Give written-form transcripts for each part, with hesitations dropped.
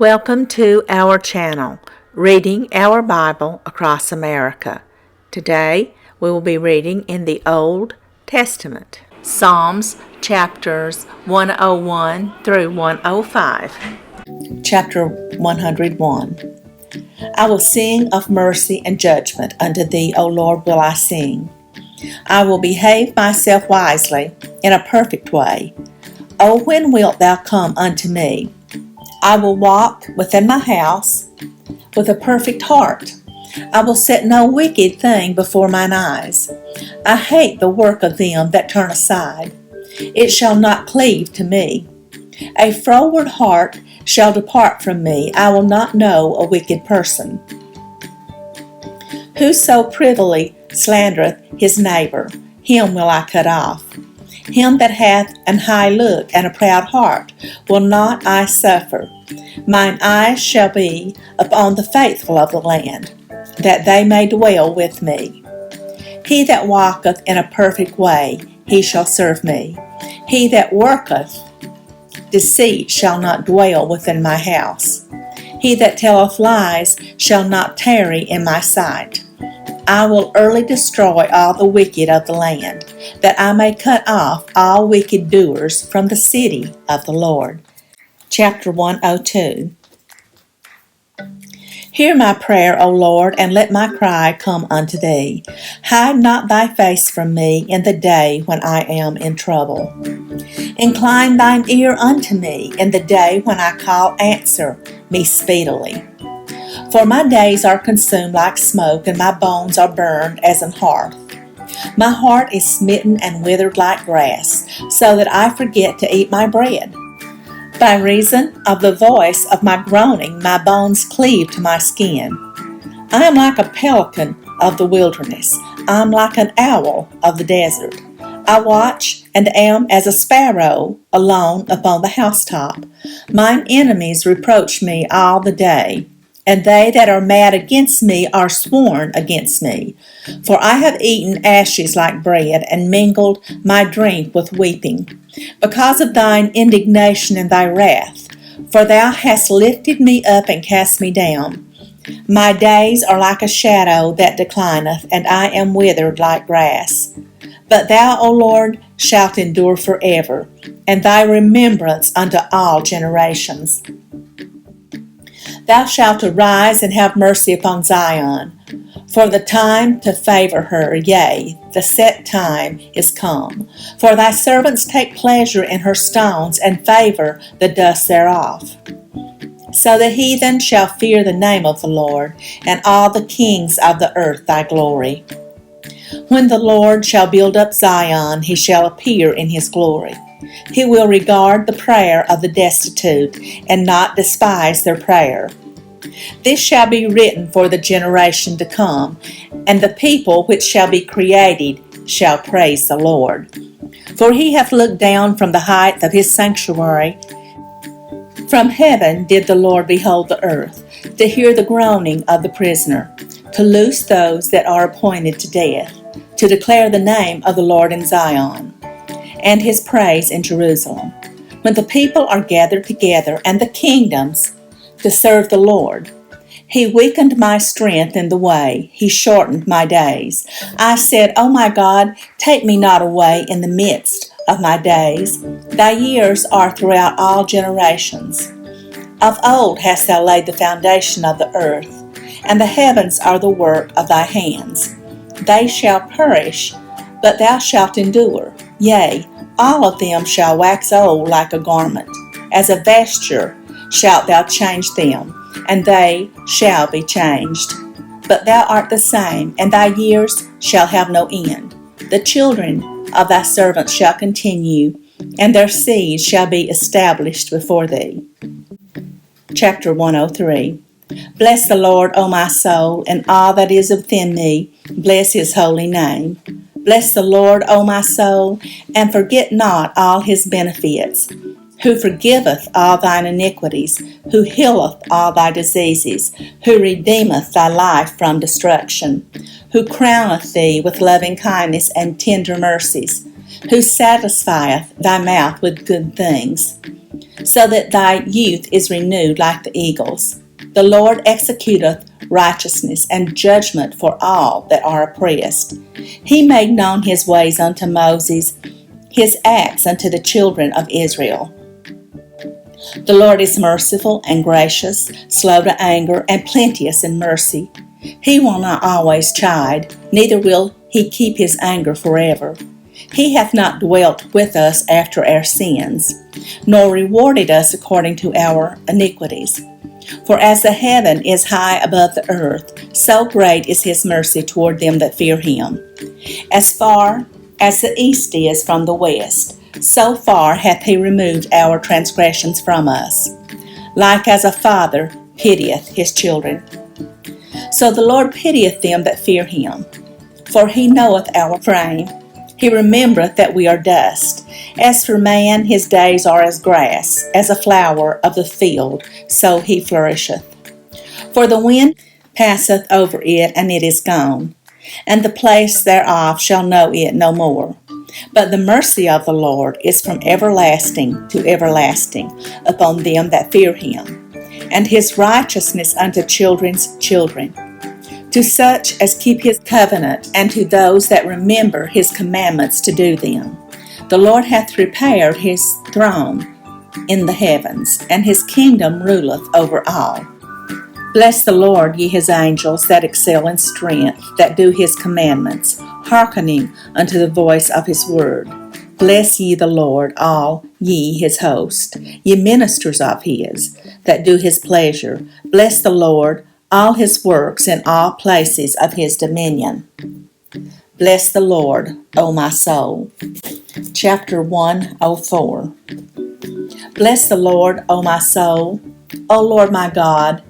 Welcome to our channel, Reading Our Bible Across America. Today we will be reading in the Old Testament, Psalms chapters 101 through 105. Chapter 101. I will sing of mercy and judgment. Unto thee, O Lord, will I sing. I will behave myself wisely in a perfect way. O when wilt thou come unto me? I will walk within my house with a perfect heart. I will set no wicked thing before mine eyes. I hate the work of them that turn aside. It shall not cleave to me. A froward heart shall depart from me. I will not know a wicked person. Whoso privily slandereth his neighbor, him will I cut off. Him that hath an high look and a proud heart will not I suffer. Mine eyes shall be upon the faithful of the land, that they may dwell with me. He that walketh in a perfect way, he shall serve me. He that worketh deceit shall not dwell within my house. He that telleth lies shall not tarry in my sight. I will early destroy all the wicked of the land, that I may cut off all wicked doers from the city of the Lord. Chapter 102. Hear my prayer, O Lord, and let my cry come unto thee. Hide not thy face from me in the day when I am in trouble. Incline thine ear unto me in the day when I call, answer me speedily. For my days are consumed like smoke, and my bones are burned as an hearth. My heart is smitten and withered like grass, so that I forget to eat my bread. By reason of the voice of my groaning, my bones cleave to my skin. I am like a pelican of the wilderness. I am like an owl of the desert. I watch and am as a sparrow alone upon the housetop. Mine enemies reproach me all the day, and they that are mad against me are sworn against me. For I have eaten ashes like bread, and mingled my drink with weeping, because of thine indignation and thy wrath. For thou hast lifted me up and cast me down. My days are like a shadow that declineth, and I am withered like grass. But thou, O Lord, shalt endure forever, and thy remembrance unto all generations. Thou shalt arise and have mercy upon Zion, for the time to favor her, yea, the set time is come. For thy servants take pleasure in her stones, and favor the dust thereof. So the heathen shall fear the name of the Lord, and all the kings of the earth thy glory. When the Lord shall build up Zion, he shall appear in his glory. He will regard the prayer of the destitute, and not despise their prayer. This shall be written for the generation to come, and the people which shall be created shall praise the Lord. For he hath looked down from the height of his sanctuary. From heaven did the Lord behold the earth, to hear the groaning of the prisoner, to loose those that are appointed to death, to declare the name of the Lord in Zion, and his praise in Jerusalem, when the people are gathered together, and the kingdoms to serve the Lord. He weakened my strength in the way. He shortened my days. I said, O my God, take me not away in the midst of my days. Thy years are throughout all generations. Of old hast thou laid the foundation of the earth, and the heavens are the work of thy hands. They shall perish, but thou shalt endure. Yea, all of them shall wax old like a garment. As a vesture shalt thou change them, and they shall be changed. But thou art the same, and thy years shall have no end. The children of thy servants shall continue, and their seed shall be established before thee. Chapter 103. Bless the Lord, O my soul, and all that is within me. Bless his holy name. Bless the Lord, O my soul, and forget not all his benefits, who forgiveth all thine iniquities, who healeth all thy diseases, who redeemeth thy life from destruction, who crowneth thee with loving kindness and tender mercies, who satisfieth thy mouth with good things, so that thy youth is renewed like the eagles. The Lord executeth righteousness and judgment for all that are oppressed. He made known his ways unto Moses, his acts unto the children of Israel. The Lord is merciful and gracious, slow to anger, and plenteous in mercy. He will not always chide, neither will he keep his anger forever. He hath not dwelt with us after our sins, nor rewarded us according to our iniquities. For as the heaven is high above the earth, so great is his mercy toward them that fear him. As far as the east is from the west, so far hath he removed our transgressions from us. Like as a father pitieth his children, so the Lord pitieth them that fear him. For he knoweth our frame, he remembereth that we are dust. As for man, his days are as grass, as a flower of the field, so he flourisheth. For the wind passeth over it, and it is gone, and the place thereof shall know it no more. But the mercy of the Lord is from everlasting to everlasting upon them that fear him, and his righteousness unto children's children, to such as keep his covenant, and to those that remember his commandments to do them. The Lord hath prepared his throne in the heavens, and his kingdom ruleth over all. Bless the Lord, ye his angels that excel in strength, that do his commandments, hearkening unto the voice of his word. Bless ye the Lord, all ye his host, ye ministers of his, that do his pleasure. Bless the Lord, all his works in all places of his dominion. Bless the Lord, O my soul. Chapter 104. Bless the Lord, O my soul. O Lord my God,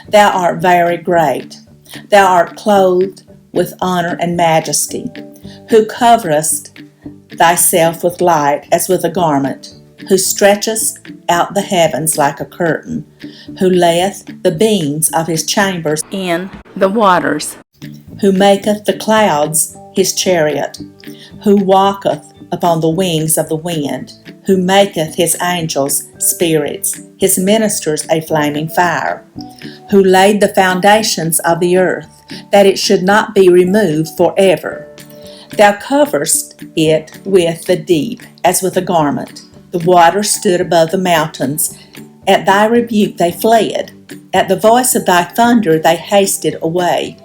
thou art very great. Thou art clothed with honor and majesty, who coverest thyself with light as with a garment, who stretchest out the heavens like a curtain, who layeth the beams of his chambers in the waters, who maketh the clouds his chariot, who walketh upon the wings of the wind, who maketh his angels spirits, his ministers a flaming fire, who laid the foundations of the earth, that it should not be removed forever. Thou coverest it with the deep, as with a garment. The waters stood above the mountains. At thy rebuke they fled. At the voice of thy thunder they hasted away.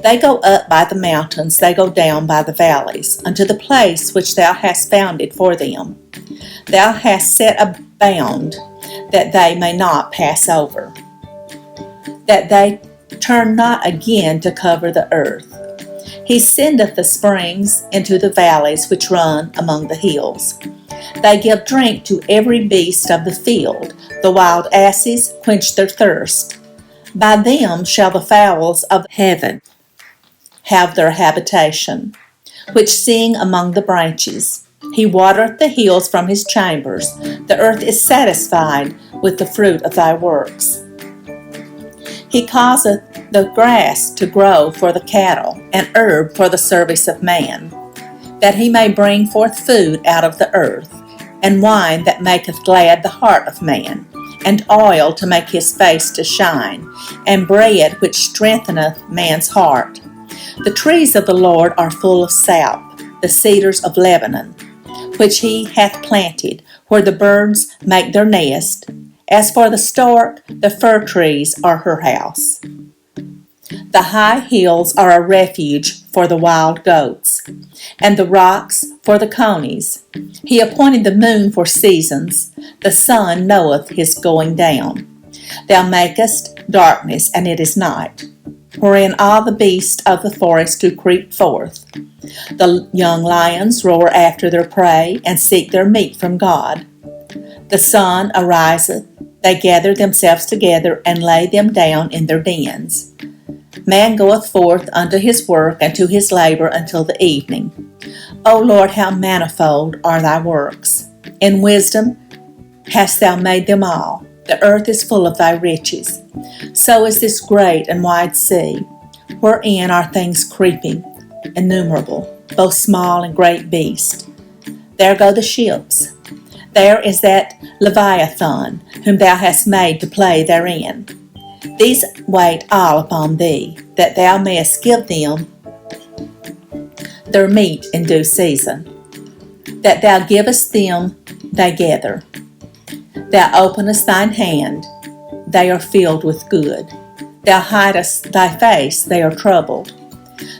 They go up by the mountains, they go down by the valleys, unto the place which thou hast founded for them. Thou hast set a bound, that they may not pass over, that they turn not again to cover the earth. He sendeth the springs into the valleys which run among the hills. They give drink to every beast of the field. The wild asses quench their thirst. By them shall the fowls of heaven have their habitation, which sing among the branches. He watereth the hills from his chambers. The earth is satisfied with the fruit of thy works. He causeth the grass to grow for the cattle, and herb for the service of man, that he may bring forth food out of the earth, and wine that maketh glad the heart of man, and oil to make his face to shine, and bread which strengtheneth man's heart. The trees of the Lord are full of sap, the cedars of Lebanon, which he hath planted, where the birds make their nest. As for the stork, the fir trees are her house. The high hills are a refuge for the wild goats, and the rocks for the conies. He appointed the moon for seasons. The sun knoweth his going down. Thou makest darkness, and it is night, wherein all the beasts of the forest do creep forth. The young lions roar after their prey, and seek their meat from God. The sun ariseth, they gather themselves together, and lay them down in their dens. Man goeth forth unto his work and to his labor until the evening. O Lord, how manifold are thy works! In wisdom hast thou made them all. The earth is full of thy riches. So is this great and wide sea, wherein are things creeping, innumerable, both small and great beasts. There go the ships. There is that Leviathan, whom thou hast made to play therein. These wait all upon thee, that thou mayest give them their meat in due season. That thou givest them, they gather. Thou openest thine hand, they are filled with good. Thou hidest thy face, they are troubled.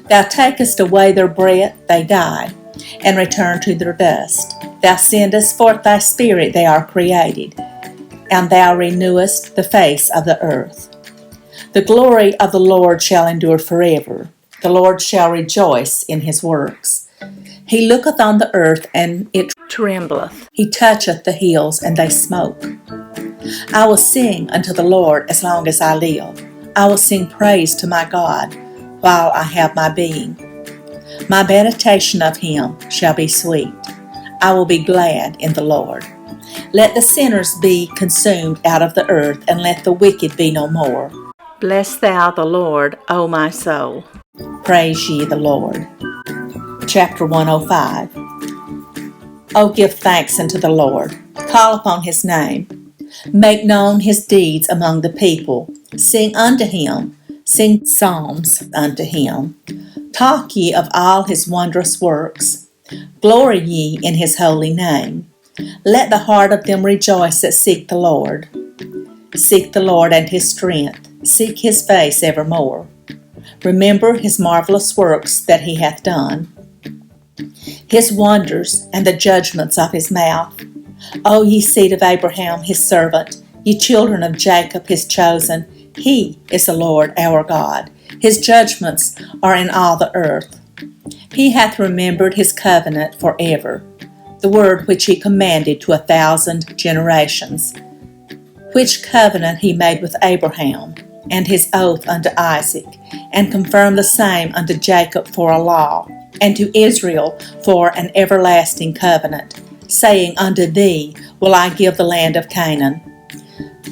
Thou takest away their breath, they die, and return to their dust. Thou sendest forth thy spirit, they are created, and thou renewest the face of the earth. The glory of the Lord shall endure forever. The Lord shall rejoice in his works. He looketh on the earth, and it trembleth. He toucheth the hills, and they smoke. I will sing unto the Lord as long as I live. I will sing praise to my God while I have my being. My meditation of him shall be sweet. I will be glad in the Lord. Let the sinners be consumed out of the earth, and let the wicked be no more. Bless thou the Lord, O my soul. Praise ye the Lord. Chapter 105. O give thanks unto the Lord. Call upon his name. Make known his deeds among the people. Sing unto him. Sing psalms unto him. Talk ye of all his wondrous works. Glory ye in his holy name. Let the heart of them rejoice that seek the Lord. Seek the Lord and his strength. Seek his face evermore. Remember his marvelous works that he hath done, his wonders and the judgments of his mouth. O ye seed of Abraham his servant, ye children of Jacob his chosen, he is the Lord our God. His judgments are in all the earth. He hath remembered his covenant forever, the word which he commanded to 1,000 generations, which covenant he made with Abraham, and his oath unto Isaac, and confirmed the same unto Jacob for a law, and to Israel for an everlasting covenant, saying, Unto thee will I give the land of Canaan,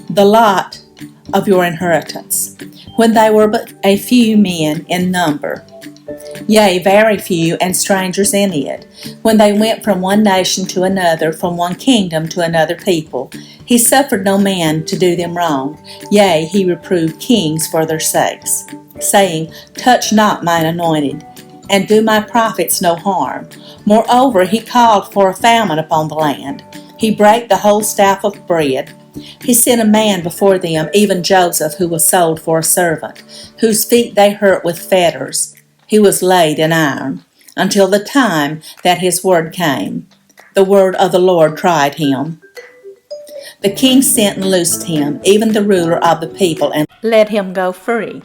the lot of your inheritance. When they were but a few men in number, yea, very few, and strangers in it, when they went from one nation to another, from one kingdom to another people, he suffered no man to do them wrong. Yea, he reproved kings for their sakes, saying, Touch not mine anointed, and do my prophets no harm. Moreover, he called for a famine upon the land. He brake the whole staff of bread. He sent a man before them, even Joseph, who was sold for a servant, whose feet they hurt with fetters. He was laid in iron, until the time that his word came. The word of the Lord tried him. The king sent and loosed him, even the ruler of the people, and let him go free.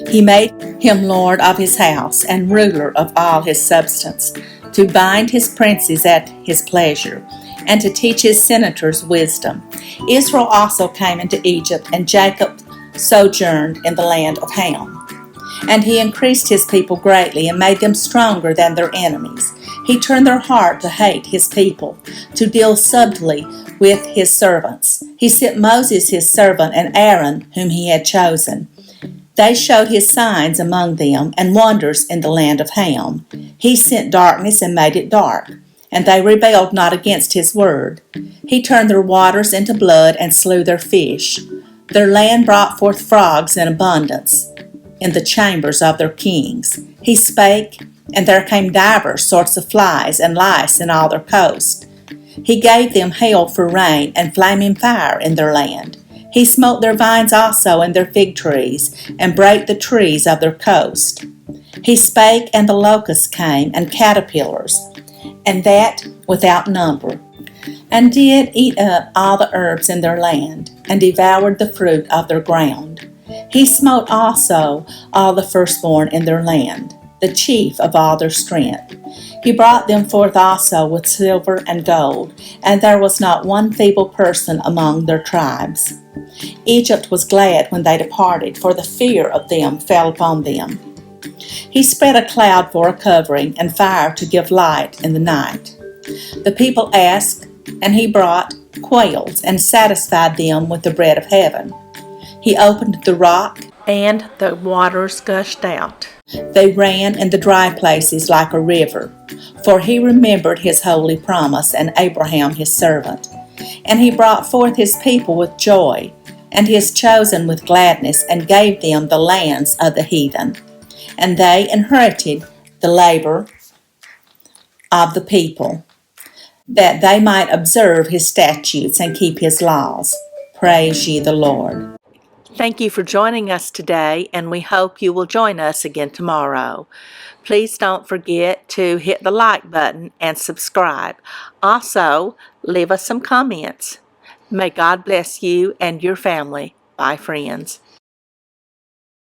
He made him lord of his house, and ruler of all his substance, to bind his princes at his pleasure, and to teach his senators wisdom. Israel also came into Egypt, and Jacob sojourned in the land of Ham. And he increased his people greatly, and made them stronger than their enemies. He turned their heart to hate his people, to deal subtly with his servants. He sent Moses his servant, and Aaron, whom he had chosen. They showed his signs among them, and wonders in the land of Ham. He sent darkness and made it dark, and they rebelled not against his word. He turned their waters into blood, and slew their fish. Their land brought forth frogs in abundance in the chambers of their kings. He spake, and there came divers sorts of flies and lice in all their coast. He gave them hail for rain, and flaming fire in their land. He smote their vines also and their fig trees, and brake the trees of their coast. He spake, and the locusts came, and caterpillars, and that without number, and did eat up all the herbs in their land, and devoured the fruit of their ground. He smote also all the firstborn in their land, the chief of all their strength. He brought them forth also with silver and gold, and there was not one feeble person among their tribes. Egypt was glad when they departed, for the fear of them fell upon them. He spread a cloud for a covering, and fire to give light in the night. The people asked, and he brought quails, and satisfied them with the bread of heaven. He opened the rock, and the waters gushed out. They ran in the dry places like a river, for he remembered his holy promise and Abraham his servant. And he brought forth his people with joy, and his chosen with gladness, and gave them the lands of the heathen. And they inherited the labor of the people, that they might observe his statutes and keep his laws. Praise ye the Lord. Thank you for joining us today, and we hope you will join us again tomorrow. Please don't forget to hit the like button and subscribe. Also, leave us some comments. May God bless you and your family. Bye, friends.